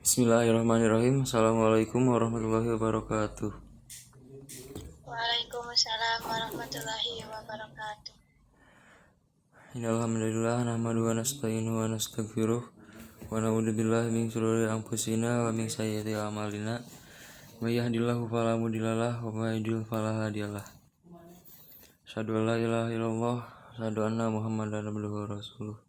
Bismillahirrahmanirrahim. Assalamualaikum warahmatullahi wabarakatuh. Waalaikumsalam warahmatullahi wabarakatuh. Innalhamdulillah nahmaduhu wa nasta'inuhu wa nastaghfiruh wa na'udzubillahi min shururi anfusina wa min sayyiati a'malina. May yahdihillahu fala mudhillalah wa may yudhlil fala hadiyalah. Asyhadu an la ilaha illallah, asyhadu anna Muhammadan abduhu wa rasuluh.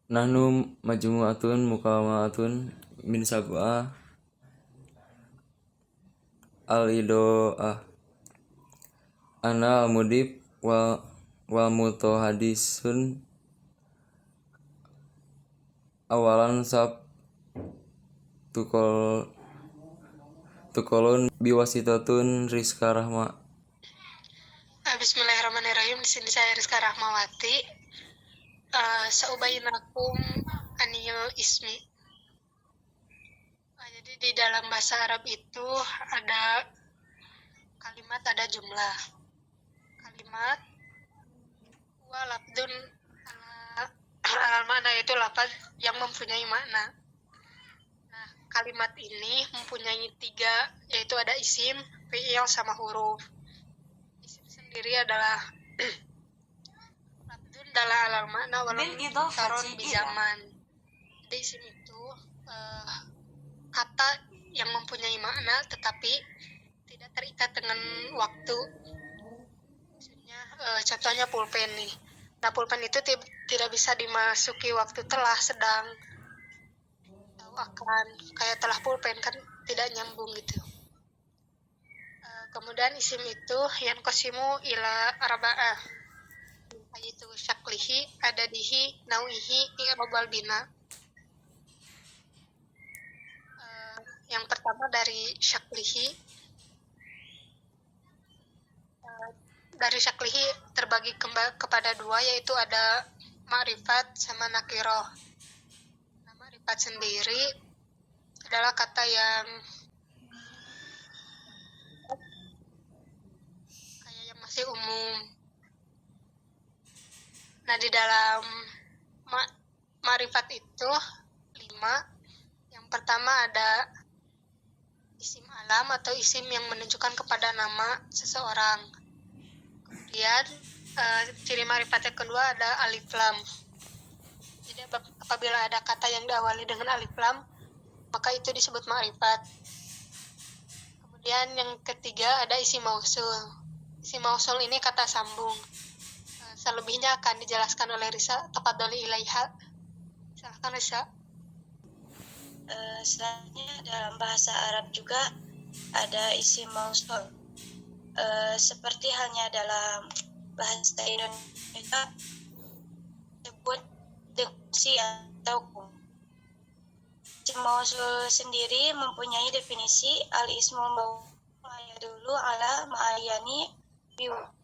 Nahnu majmu'atun muqawamatun min sab'ah al-idoah. Ana al-mudib wa mutahadisun awalan sab tukolun biwasitatun Rizka Rahma. Bismillahirrahmanirrahim. Di sini saya Rizka Rahmawati. Saubayinakum anil ismi. Jadi di dalam bahasa Arab itu ada kalimat, ada jumlah. Kalimat wa lafdun al makna, itu lafaz yang mempunyai makna. Nah, kalimat ini mempunyai 3, yaitu ada isim, fi'il, sama huruf. Isim sendiri adalah lafdun dalla alal makna walam taron bi zaman. Jadi isim itu kata yang mempunyai makna tetapi tidak terikat dengan waktu. Maksudnya contohnya pulpen nih. Nah, pulpen itu tidak bisa dimasuki waktu telah, sedang, atau akan. Kayak telah pulpen kan tidak nyambung gitu. Kemudian isim itu yang qasimu ila arba'ah, yaitu syaklihi, adadihi, nau'ihi, i'rabal bina. Yang pertama dari syaklihi. Dari syaklihi terbagi kepada 2, yaitu ada ma'rifat sama nakiroh. Nah, ma'rifat sendiri adalah kata yang kayak yang masih umum. Nah, di dalam ma'rifat itu 5. Yang pertama ada isim alam atau isim yang menunjukkan kepada nama seseorang. Kemudian ciri ma'rifat yang kedua ada alif lam. Jadi apabila ada kata yang diawali dengan alif lam, maka itu disebut ma'rifat. Kemudian yang ketiga ada isim mausul. Isim mausul ini kata sambung. Selebihnya akan dijelaskan oleh Risa. Tafadhali ilaiha. Silakan Risa. Selanjutnya dalam bahasa Arab juga ada isim mausul. Seperti halnya dalam bahasa Indonesia disebut definisi atau hukum. Isim mausul sendiri mempunyai definisi al-ismu ma'yadulu ala ma'ayani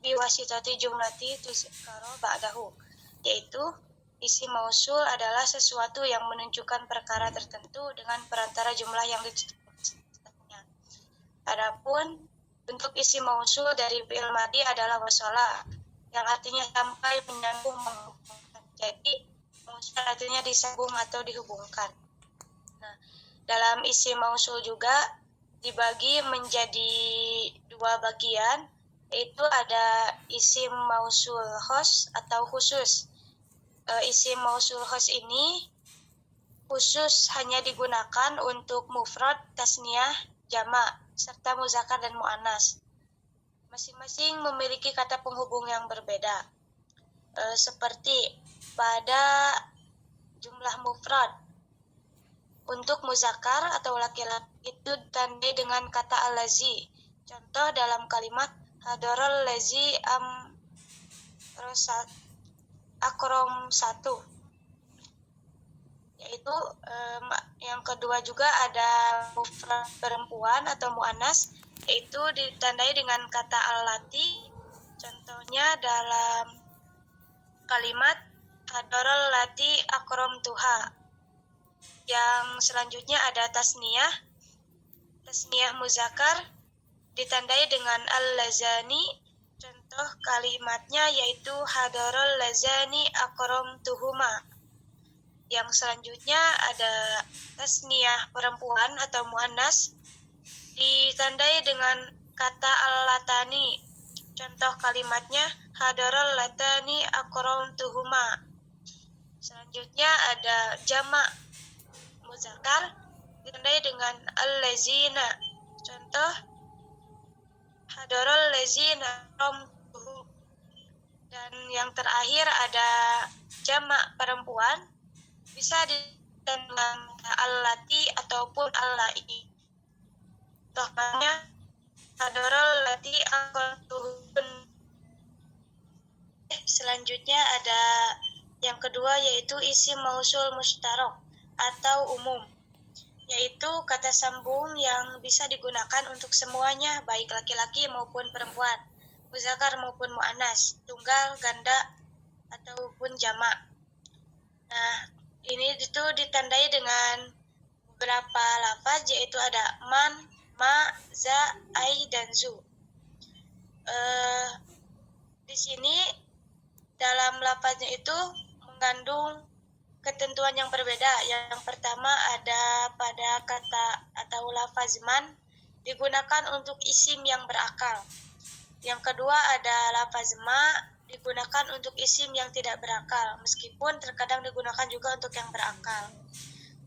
biwasitati jumlati tuzkaro ba'dahu, yaitu isim mausul adalah sesuatu yang menunjukkan perkara tertentu dengan perantara jumlah yang ditetapkannya. Adapun bentuk isim mausul dari fi'il madhi adalah wasala, yang artinya sampai, menyambung, menghubungkan. Jadi mausul artinya disambung atau dihubungkan. Nah, dalam isim mausul juga dibagi menjadi 2 bagian, yaitu ada isim mausul khos atau khusus. Isim mausul khos ini khusus hanya digunakan untuk mufrad, tasniyah, jamak, serta muzakkar dan muannas. Masing-masing memiliki kata penghubung yang berbeda. Seperti pada jumlah mufrad, untuk muzakkar atau laki-laki itu ditandai dengan kata allazi. Contoh dalam kalimat hadaral lazi akrom 1, yaitu yang kedua juga ada mufrad perempuan atau muannas, yaitu ditandai dengan kata allati. Contohnya dalam kalimat hadaral lati akrom tuha. Yang selanjutnya ada tasniyah muzakkar ditandai dengan al-lazani. Contoh kalimatnya yaitu hadarul lazani akramtuhuma. Yang selanjutnya ada tasniyah perempuan atau muannas ditandai dengan kata al-latani. Contoh kalimatnya hadarul latani akramtuhuma. Selanjutnya ada jamak muzakkar ditandai dengan al-lazina. Contoh hadarul lazina akramtuhum. Dan yang terakhir ada jamak perempuan bisa dengan al-lati ataupun al-lai. Contohnya hadarul lati akramtuhun. Selanjutnya ada yang kedua yaitu isim mausul mustarok atau umum, yaitu kata sambung yang bisa digunakan untuk semuanya, baik laki-laki maupun perempuan, muzakkar maupun muannas, tunggal, ganda, ataupun jamak. Nah, ini itu ditandai dengan beberapa lafaz, yaitu ada man, ma, za, ai, dan zu. Di sini dalam lafaznya itu mengandung ketentuan yang berbeda. Yang pertama ada pada kata atau lafaz man digunakan untuk isim yang berakal. Yang kedua ada lafaz ma digunakan untuk isim yang tidak berakal, meskipun terkadang digunakan juga untuk yang berakal.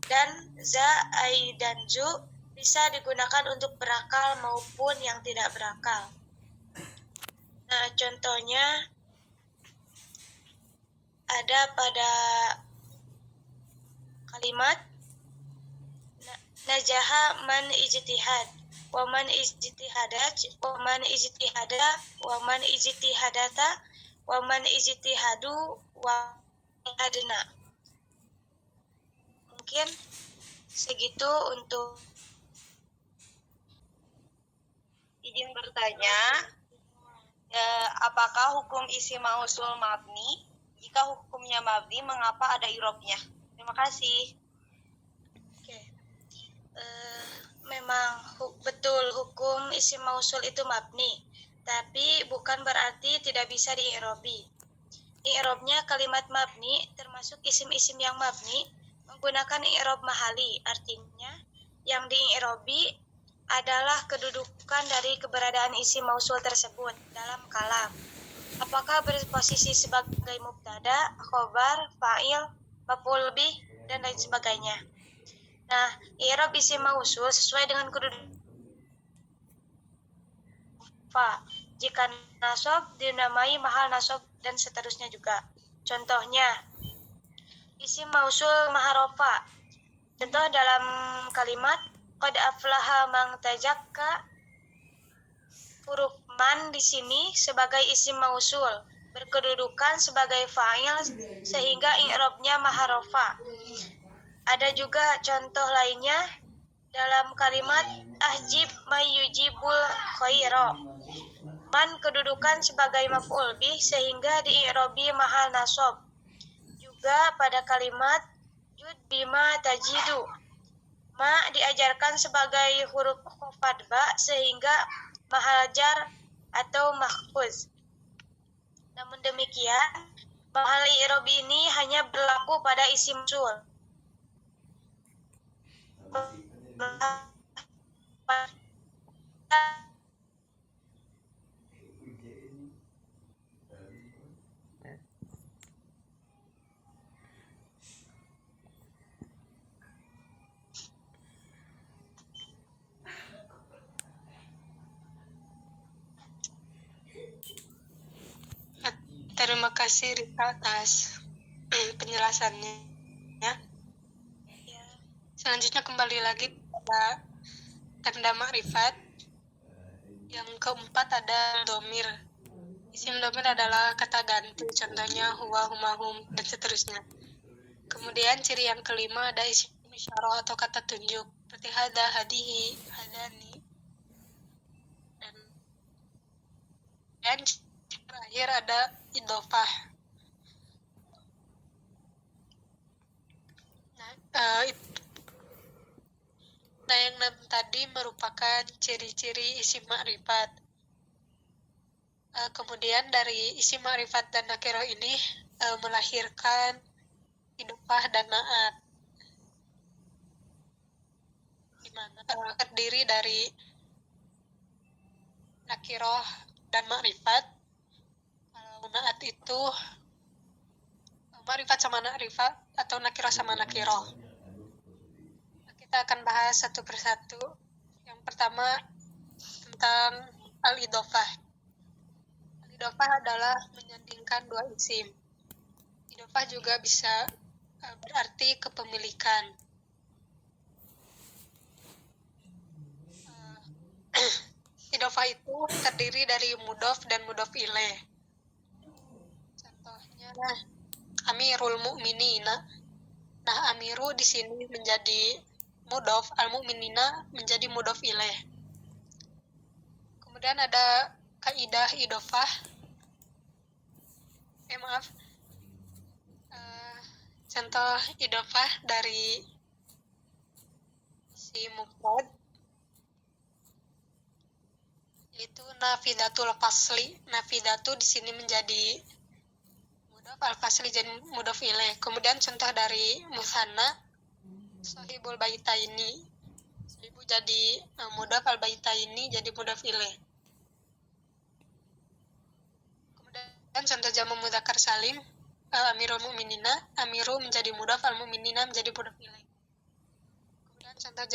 Dan za, ai, dan zu bisa digunakan untuk berakal maupun yang tidak berakal. Nah, contohnya ada pada kalimat najaha man ijtihad wa man ijtihadat wa man ijtihada wa man ijtihadata wa man ijtihadu wa adna. Mungkin segitu untuk Izin bertanya, apakah hukum isim mausul mabni? Jika hukumnya mabni, mengapa ada i'rabnya? Terima kasih. Oke. Memang betul hukum isim mausul itu mabni, tapi bukan berarti tidak bisa di-i'rabi. I'rabnya kalimat mabni termasuk isim-isim yang mabni menggunakan i'rab mahali, artinya yang di-i'rabi adalah kedudukan dari keberadaan isim mausul tersebut dalam kalam. Apakah berposisi sebagai mubtada, khobar, fa'il, maf'ul bih, dan lain sebagainya. Nah, i'rab isim mausul sesuai dengan kedudukan fa. Jika nasab dinamai mahal nasab dan seterusnya juga. Contohnya isim mausul maharofa. Contoh dalam kalimat qad aflaha man tazakka. Huruf man di sini sebagai isim mausul berkedudukan sebagai fa'il sehingga i'rabnya maharofa. Ada juga contoh lainnya dalam kalimat ahjib mayyujibul khaira. Man kedudukan sebagai maf'ul bih sehingga di-i'rabi mahal nasab. Juga pada kalimat jud bima tajidu. Ma diajarkan sebagai huruf khafad ba sehingga mahal jar atau mahfuz. Namun demikian, mahal i'rab ini hanya berlaku pada isim mausul. Terima kasih Rita atas penjelasannya. Ya. Selanjutnya kembali lagi pada tanda makrifat. Yang keempat ada domir. Isim domir adalah kata ganti, contohnya huwa, huma, hum, dan seterusnya. Kemudian ciri yang kelima ada isim isyarah atau kata tunjuk, seperti hada, hadihi, hadani. Dan terakhir ada idhofah. Nah, yang 6 tadi merupakan ciri-ciri isim makrifat. Kemudian dari isim ma'rifat dan nakirah ini melahirkan idofah dan na'at, di mana terdiri dari nakirah dan ma'rifat. Kalau na'at itu ma'rifat sama nakrifat atau nakirah sama nakirah. Kita akan bahas satu persatu. Yang pertama tentang al-idofah. Al-idofah adalah menyandingkan dua isim. Idofah juga bisa berarti kepemilikan. Idofah itu terdiri dari mudhof dan mudhof ilaih. Contohnya Amirul Mukminina. Nah, Amiru di sini menjadi mudhof, al-Mukminina menjadi mudhof ilaih. Kemudian ada kaidah idofah. Contoh idofah dari si mufrad yaitu nafidatul fasli. Nafidatu di sini menjadi mudhof, al-fasli jadi mudhof ilaih. Kemudian contoh dari musanna sahibul baitaini. Sahibu jadi mudhof, al-baitaini jadi mudhof ilaih. Kemudian contoh jamu mudzakkar salim Amirul Mukminina, Amiru menjadi mudhof, al-Mukminina menjadi mudhof ilaih. Kemudian contoh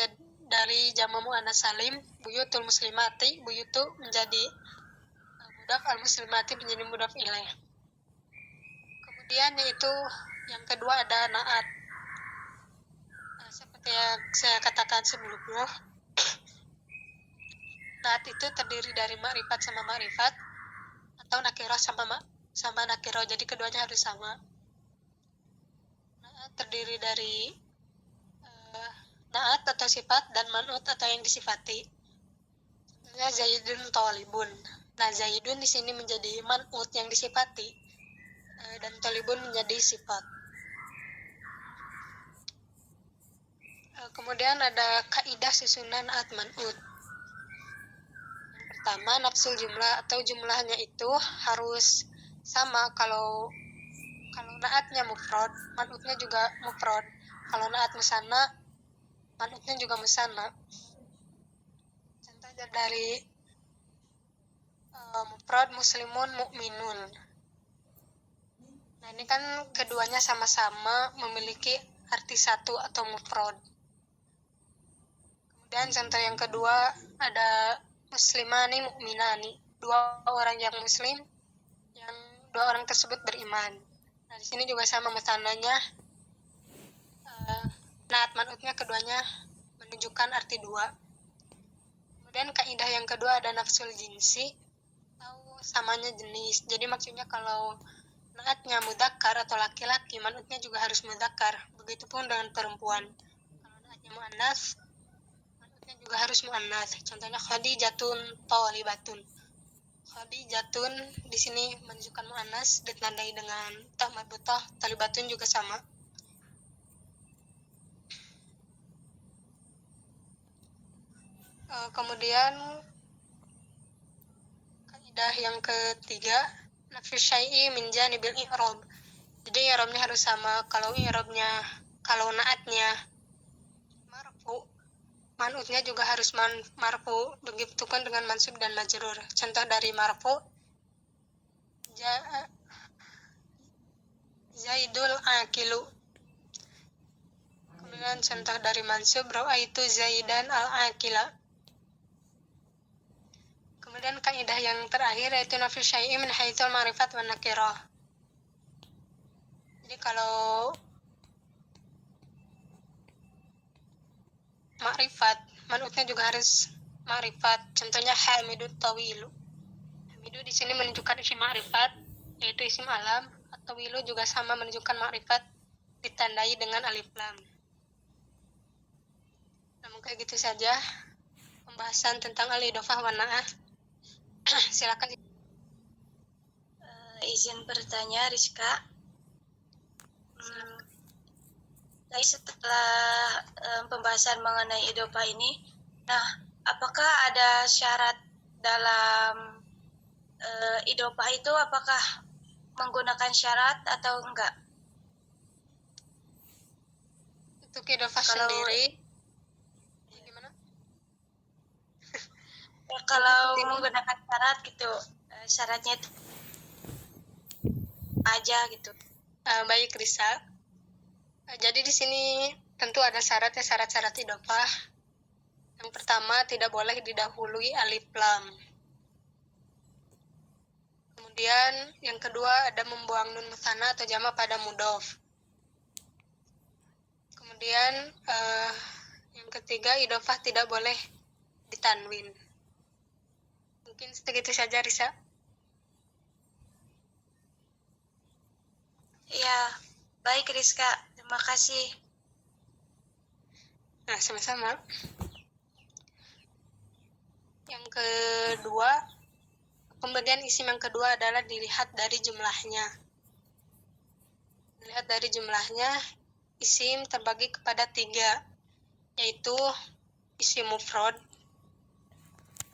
dari jamu muannats salim buyutul muslimati, buyutu menjadi mudhof, al-muslimati menjadi mudhof ilaih. Kemudian yaitu yang kedua ada na'at. Seperti yang saya katakan sebelumnya, na'at itu terdiri dari ma'rifat sama ma'rifat atau nakirah sama nakirah, jadi keduanya harus sama. Na'at terdiri dari na'at atau sifat dan man'ut atau yang disifati. Contohnya Zaidun talibun. Nah, Zaidun di sini menjadi man'ut yang disifati dan talibun menjadi sifat. Kemudian ada kaidah susunan na'at man'ut. Yang pertama, nafsul jumlah atau jumlahnya itu harus sama. Kalau na'atnya mufrad, man'utnya juga mufrad. Kalau na'at musanna, man'utnya juga musanna. Contoh dari mufrad muslimun mu'minun. Nah, ini kan keduanya sama-sama memiliki arti satu atau mufrad. Kemudian contoh yang kedua ada muslimani mu'minani. Dua orang yang muslim, yang dua orang tersebut beriman. Nah, di sini juga sama musananya. Na'at man'utnya keduanya menunjukkan arti dua. Kemudian kaidah yang kedua ada nafsul jinsi atau samanya jenis. Jadi maksudnya kalau na'atnya mudzakkar atau laki-laki, man'utnya juga harus mudzakkar. Begitupun dengan perempuan. Kalau na'atnya muannats, man'utnya juga harus muannats. Contohnya khadijatun thalibatun. Khadijatun di sini menunjukkan muannats ditandai dengan ta marbutah, thalibatun juga sama. Kemudian kaidah yang ketiga nafyu syai'i min janibil i'rab. Jadi i'rabnya harus sama. Kalau na'atnya marfu, man'utnya juga harus marfu. Begitupun dengan mansub dan majrur. Contoh dari marfu Zaidul akilu. Kemudian contoh dari mansub ra'aitu Zaidan al-akila. Kemudian kaidah yang terakhir yaitu nafyu syai'i min haitsul ma'rifat wan nakirah. Jadi kalau ma'rifat, man'utnya juga harus ma'rifat. Contohnya hamidut tawilu. Hamidu di sini menunjukkan isim ma'rifat yaitu isim alam. At-tawilu juga sama menunjukkan ma'rifat ditandai dengan alif lam. Nah, mungkin gitu saja pembahasan tentang al-idofah wa na'ah. Silakan. Izin bertanya, Rizka. Tadi setelah pembahasan mengenai idofah ini, nah, apakah ada syarat dalam idopah itu apakah menggunakan syarat atau enggak? Untuk idofah Kalau- sendiri gimana? Kalau Untuk menggunakan syarat gitu, syaratnya itu aja gitu. baik Risa. Jadi di sini tentu ada syaratnya, syarat-syarat idofah. Yang pertama, tidak boleh didahului alif lam. Kemudian yang kedua ada membuang nun musanna atau jama pada mudhof. Kemudian yang ketiga, idofah tidak boleh ditanwin. Mungkin segitu saja, Risa. Ya, baik Rizka, terima kasih. Nah, sama-sama. Yang kedua, pembagian isim yang kedua adalah dilihat dari jumlahnya. Dilihat dari jumlahnya, isim terbagi kepada 3, yaitu isim mufrad,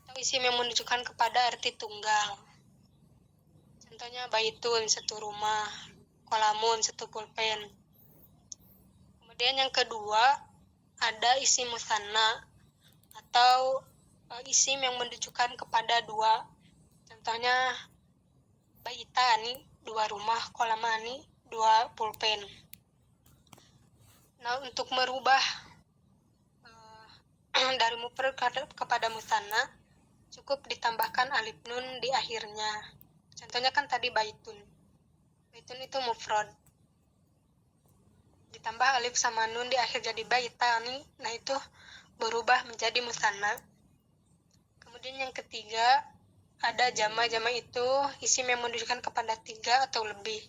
atau isim yang menunjukkan kepada arti tunggal. Contohnya baitun, satu rumah, kolamun, satu pulpen. Kemudian yang kedua, ada isim musanna, atau isim yang menunjukkan kepada 2. Contohnya baitani, 2 rumah, kolamani, 2 pulpen. Nah, untuk merubah dari mufrad kepada musanna, cukup ditambahkan alif nun di akhirnya. Contohnya kan tadi baitun. Baitun itu mufrad. Ditambah alif sama nun di akhir jadi baitani, nah itu berubah menjadi musanna. Kemudian yang ketiga, ada jama. Jama itu isim yang menunjukkan kepada 3 atau lebih.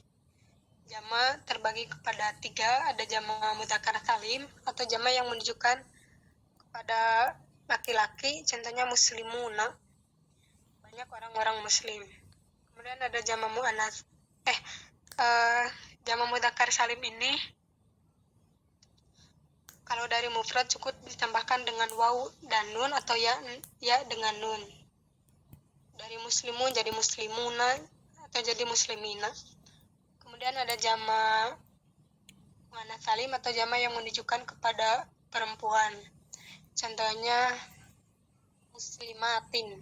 Jama terbagi kepada 3, ada jama mudzakkar salim atau jama yang menunjukkan kepada laki-laki, contohnya muslimuna, banyak orang-orang muslim. Kemudian ada jama muannats. Jama mudzakkar salim ini kalau dari mufrad cukup ditambahkan dengan waw dan nun atau ya dengan nun. Dari muslimun jadi muslimuna atau jadi muslimina. Kemudian ada jama muannats salim atau jama yang menunjukkan kepada perempuan. Contohnya muslimatin.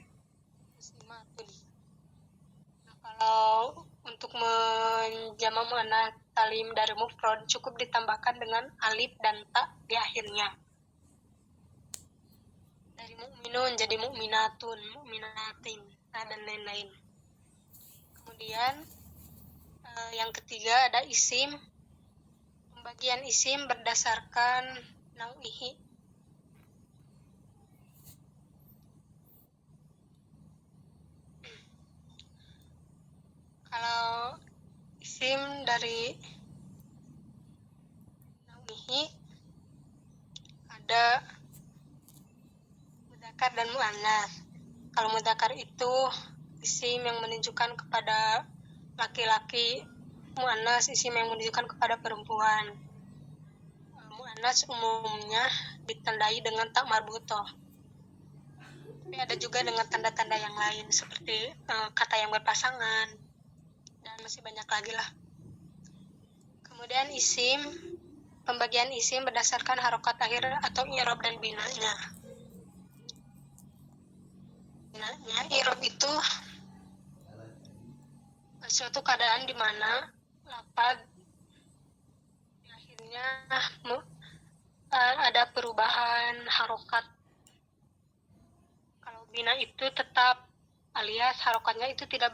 Nah, kalau untuk menjama muannats salim dari mufrad cukup ditambahkan dengan alif dan ta di akhirnya. Dari mukminun jadi mukminatun, mukminatin, dan lain-lain. Kemudian yang ketiga ada isim. Pembagian isim berdasarkan nau'ihi. Kalau isim dari nau'ihi ada mudzakkar dan muannats. Kalau mudzakkar itu isim yang menunjukkan kepada laki-laki, muannats isim yang menunjukkan kepada perempuan. Muannats umumnya ditandai dengan ta marbuthoh. Tapi ada juga dengan tanda-tanda yang lain seperti kata yang berpasangan dan masih banyak lagi lah. Kemudian isim, pembagian isim berdasarkan harokat akhir atau i'rab dan binanya. I'rab itu suatu keadaan di mana lafaz di akhirnya ada perubahan harokat. Kalau bina itu tetap, alias harokatnya itu tidak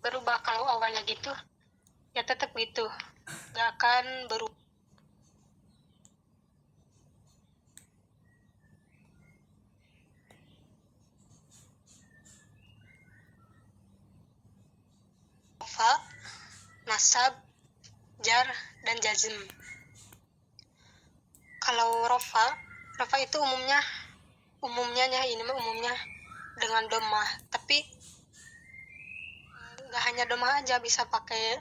berubah. Kalau awalnya gitu ya tetap gitu, gak akan berubah. Nasab, jar, dan jazm. Kalau rofa itu umumnya dengan domah, tapi nggak hanya domah aja, bisa pakai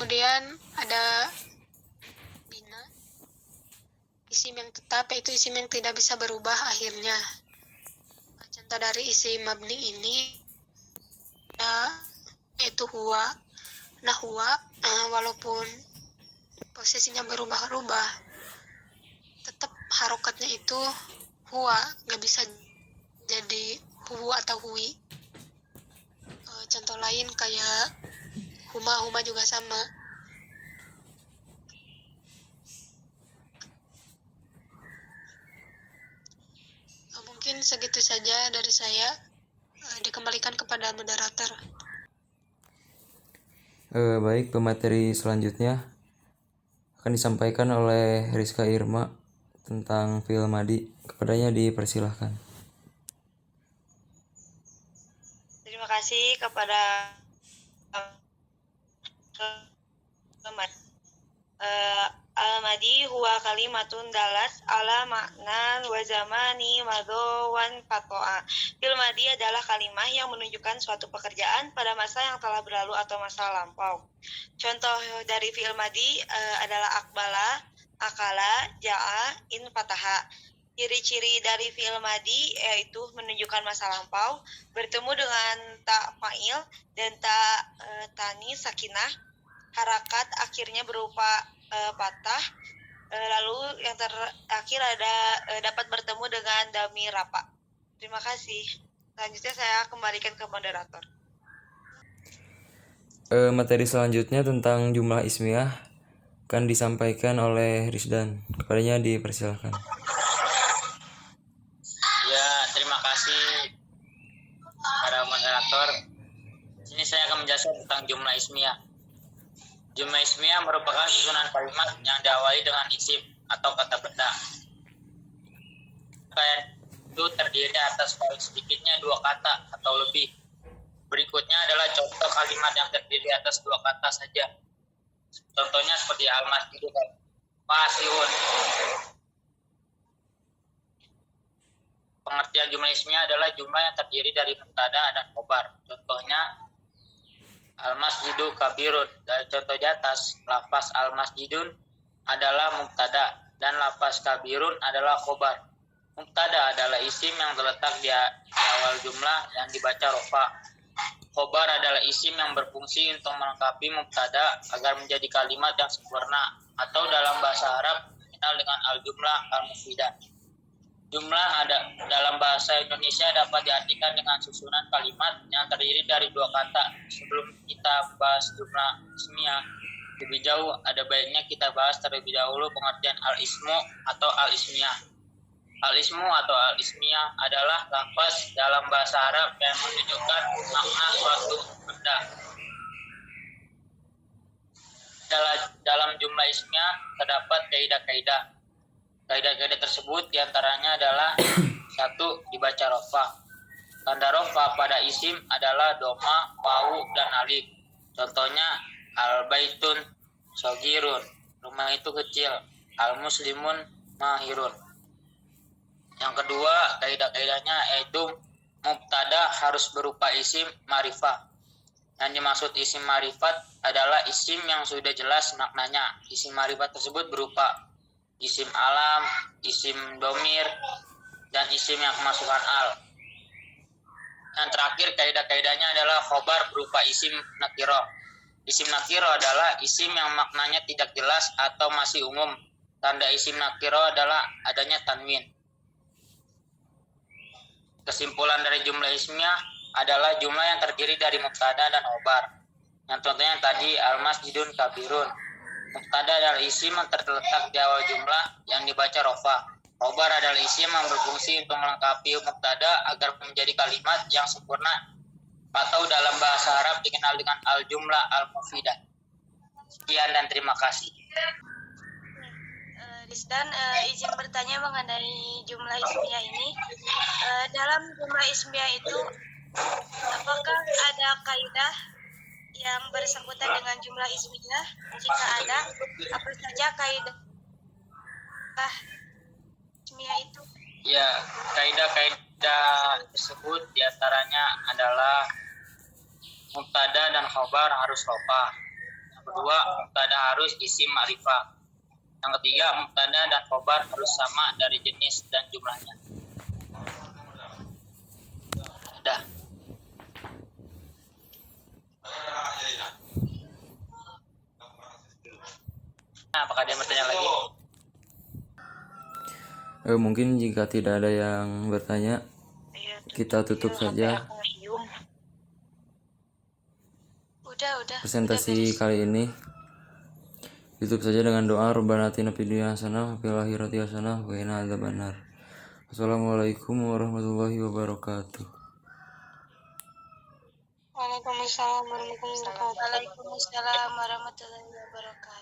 Kemudian ada bina, isim yang tetap, yaitu isim yang tidak bisa berubah akhirnya. Contoh dari isim mabni ini yaitu huwa. Nah, huwa walaupun posisinya berubah-ubah, tetap harokatnya itu huwa, nggak bisa jadi huwa atau hui. Contoh lain kayak huma juga sama. Mungkin segitu saja dari saya. Dikembalikan kepada moderator. Baik, pemateri selanjutnya akan disampaikan oleh Rizka Irma tentang fi'il madi. Kepadanya dipersilahkan. Terima kasih kepada al-madi huwa kalimatun dalat ala makna wa zamani madho wan fato'a. Fi'il madi adalah kalimah yang menunjukkan suatu pekerjaan pada masa yang telah berlalu atau masa lampau. Contoh dari fi'il madi adalah akbala, akala, ja'a, in fataha. Ciri-ciri dari fi'il madi yaitu menunjukkan masa lampau, bertemu dengan ta fa'il dan ta tani sakinah, harakat akhirnya berupa patah, lalu yang terakhir ada dapat bertemu dengan dhamir rafa. Terima kasih. Selanjutnya saya kembalikan ke moderator. Materi selanjutnya tentang jumlah ismiyah akan disampaikan oleh Rizdan. Kepadanya dipersilahkan. Ya, terima kasih para moderator. Sini saya akan menjelaskan tentang jumlah ismiyah. Jumlah ismiyah merupakan susunan kalimat yang diawali dengan isim atau kata benda. Kayak itu terdiri atas paling sedikitnya 2 kata atau lebih. Berikutnya adalah contoh kalimat yang terdiri atas 2 kata saja. Contohnya seperti al-masjidu wasi'un. Pengertian jumlah ismiyah adalah jumlah yang terdiri dari mubtada dan khobar. Contohnya al-masjidu kabirun. Dari contoh di atas, lafaz al-masjidun adalah mubtada dan lafaz kabirun adalah khobar. Mubtada adalah isim yang terletak di awal jumlah yang dibaca rofa. Khobar adalah isim yang berfungsi untuk melengkapi mubtada agar menjadi kalimat yang sempurna, atau dalam bahasa Arab dikenal dengan al-jumlah al-mufidah. Jumlah dalam bahasa Indonesia dapat diartikan dengan susunan kalimat yang terdiri dari 2 kata. Sebelum kita bahas jumlah ismiyah lebih jauh, ada baiknya kita bahas terlebih dahulu pengertian al-ismu atau al-ismiyah. Al-ismu atau al-ismiyah adalah lafaz dalam bahasa Arab yang menunjukkan makna suatu benda. Dalam jumlah ismiyah terdapat kaidah-kaidah. Kaidah-kaidah tersebut diantaranya adalah 1. Dibaca rofa. Tanda rofa pada isim adalah doma, wawu, dan alif. Contohnya al-baitun sogirun, rumah itu kecil. Al-muslimun mahirun. Yang kedua, kaidah-kaidahnya yaitu mubtada harus berupa isim marifah. Yang dimaksud isim marifat adalah isim yang sudah jelas maknanya. Isim marifat tersebut berupa isim alam, isim domir, dan isim yang kemasukan al. Yang terakhir kaidah-kaidahnya adalah khobar berupa isim nakiro. Isim nakiro adalah isim yang maknanya tidak jelas atau masih umum. Tanda isim nakiro adalah adanya tanwin. Kesimpulan dari jumlah ismiyah adalah jumlah yang terdiri dari mubtada dan khobar. Yang contohnya tadi al-masjidun kabirun. Mubtada adalah isim yang terletak di awal jumlah yang dibaca rofa. Khobar adalah isim yang berfungsi untuk melengkapi mubtada agar menjadi kalimat yang sempurna, atau dalam bahasa Arab dikenal dengan al-jumlah al-mufidah. Sekian dan terima kasih. Rizdan, izin bertanya mengenai jumlah ismiyah ini. Dalam jumlah ismiyah itu, apakah ada kaidah yang bersangkutan dengan jumlah ismiyah? Jika ada, apa saja kaidah ismiyah itu? Ya, kaidah-kaidah tersebut diantaranya adalah mubtada dan khobar harus rofa. Yang kedua, mubtada harus isim ma'rifah. Yang ketiga, mubtada dan khobar harus sama dari jenis dan jumlahnya. Dah. Nah, apakah ada yang bertanya lagi? Mungkin jika tidak ada yang bertanya, kita tutup saja Udah presentasi kali ini. Tutup saja dengan doa Rabbana atina fid dunya hasanah wa fil akhirati hasanah wa qina adzabannar. Assalamualaikum warahmatullahi wabarakatuh. Waalaikumsalam warahmatullahi wabarakatuh. Waalaikumsalam warahmatullahi wabarakatuh.